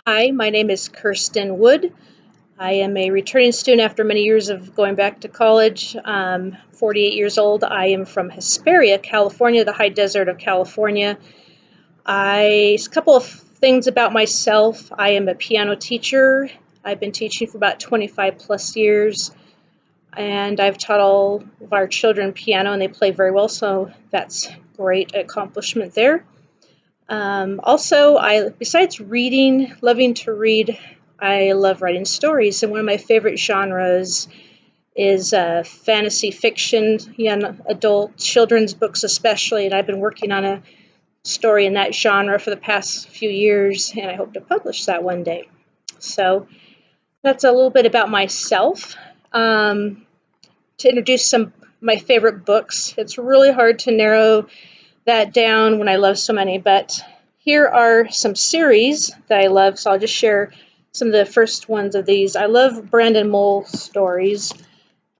Hi, my name is Kirsten Wood. I am a returning student after many years of going back to college. 48 years old. I am from Hesperia, California, the high desert of California. A couple of things about myself. I am a piano teacher. I've been teaching for about 25 plus years, and I've taught all of our children piano, and they play very well, so that's great accomplishment there. Also, besides reading, loving to read, I love writing stories, and one of my favorite genres is fantasy fiction, young adult children's books especially. And I've been working on a story in that genre for the past few years, and I hope to publish that one day. So that's a little bit about myself. To introduce some of my favorite books, it's really hard to narrow that down when I love so many, but here are some series that I love, so I'll just share some of the first ones of these. I love Brandon Mull stories.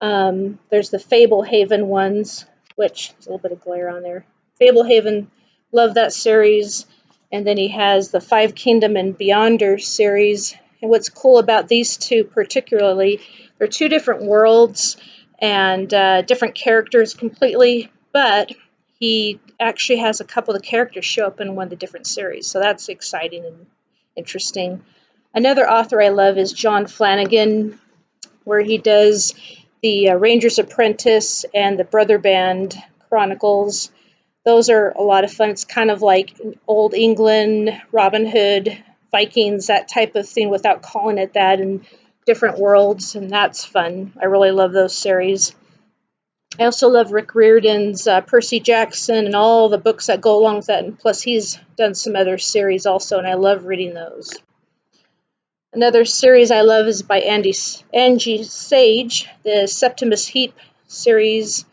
There's the Fablehaven ones, which is a little bit of glare on there. Fablehaven, love that series. And then he has the Five Kingdom and Beyonder series. And what's cool about these two particularly, they're two different worlds and different characters completely, but he actually has a couple of the characters show up in one of the different series. So that's exciting and interesting. Another author I love is John Flanagan, where he does the Ranger's Apprentice and the Brother Band Chronicles. Those are a lot of fun. It's kind of like old England, Robin Hood, Vikings, that type of thing without calling it that, in different worlds, and that's fun. I really love those series. I also love Rick Riordan's Percy Jackson and all the books that go along with that, and plus he's done some other series also, and I love reading those. Another series I love is by Angie Sage, the Septimus Heap series,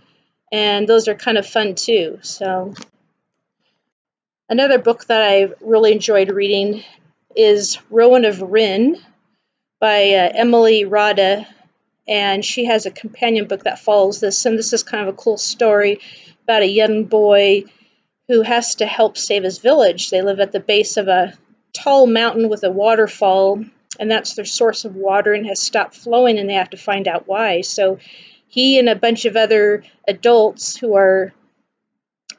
and those are kind of fun too. So another book that I really enjoyed reading is Rowan of Rin by Emily Rada, and she has a companion book that follows this, and this is kind of a cool story about a young boy who has to help save his village. They live at the base of a tall mountain with a waterfall, and that's their source of water and has stopped flowing, and they have to find out why. So he and a bunch of other adults who are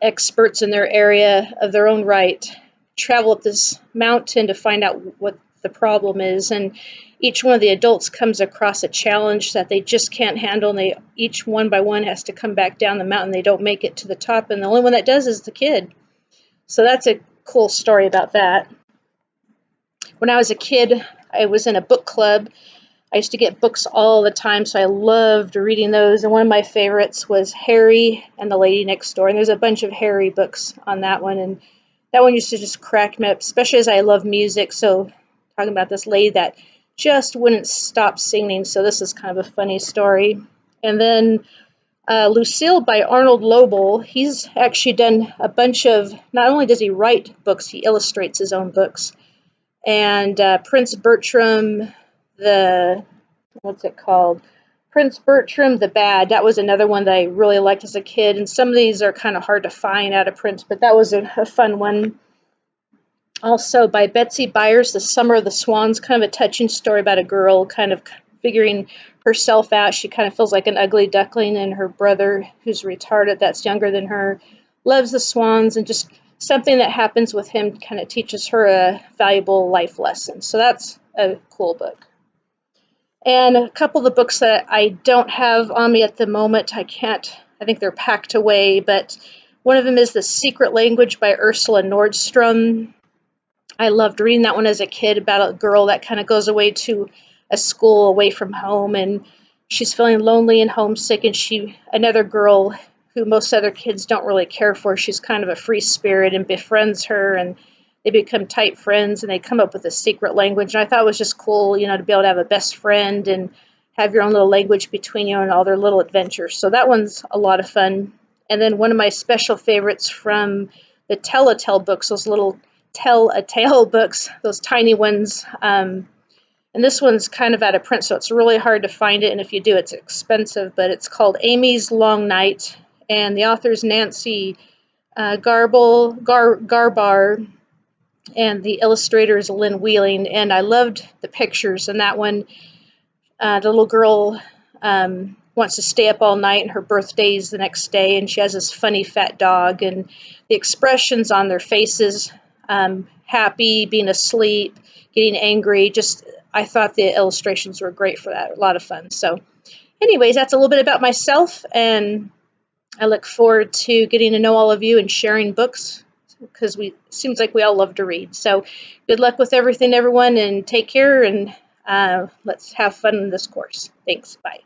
experts in their area of their own right travel up this mountain to find out what the problem is, and each one of the adults comes across a challenge that they just can't handle, and they each one by one has to come back down the mountain. They don't make it to the top, and the only one that does is the kid. So that's a cool story about that. When I was a kid, I was in a book club. I used to get books all the time, so I loved reading those. And one of my favorites was Harry and the Lady Next Door. And there's a bunch of Harry books on that one. And that one used to just crack me up, especially as I love music. So talking about this lady that just wouldn't stop singing. So this is kind of a funny story. And then Lucille by Arnold Lobel. He's actually done a bunch of, not only does he write books, he illustrates his own books. And Prince Bertram, the, what's it called? Prince Bertram the Bad. That was another one that I really liked as a kid. And some of these are kind of hard to find out of print, but that was a fun one. Also by Betsy Byers, The Summer of the Swans, kind of a touching story about a girl kind of figuring herself out. She kind of feels like an ugly duckling, and her brother, who's retarded, that's younger than her, loves the swans, and just something that happens with him kind of teaches her a valuable life lesson. So that's a cool book. And a couple of the books that I don't have on me at the moment, I think they're packed away, but one of them is The Secret Language by Ursula Nordstrom. I loved reading that one as a kid, about a girl that kind of goes away to a school away from home, and she's feeling lonely and homesick, and another girl who most other kids don't really care for, she's kind of a free spirit and befriends her, and they become tight friends, and they come up with a secret language. And I thought it was just cool, to be able to have a best friend and have your own little language between you and all their little adventures. So that one's a lot of fun. And then one of my special favorites from the Tell-A-Tale books, those little Tell-A-Tale books, those tiny ones. And this one's kind of out of print, so it's really hard to find it. And if you do, it's expensive. But it's called Amy's Long Night, and the author's Nancy Garbar. and the illustrator is Lynn Wheeling. And I loved the pictures in that one. The little girl wants to stay up all night, and her birthday's the next day, and she has this funny fat dog, and the expressions on their faces, happy, being asleep, getting angry, just I thought the illustrations were great for that. A lot of fun. So anyways, that's a little bit about myself, and I look forward to getting to know all of you and sharing books because we seems like we all love to read. So good luck with everything, everyone, and take care, and let's have fun in this course. Thanks. Bye.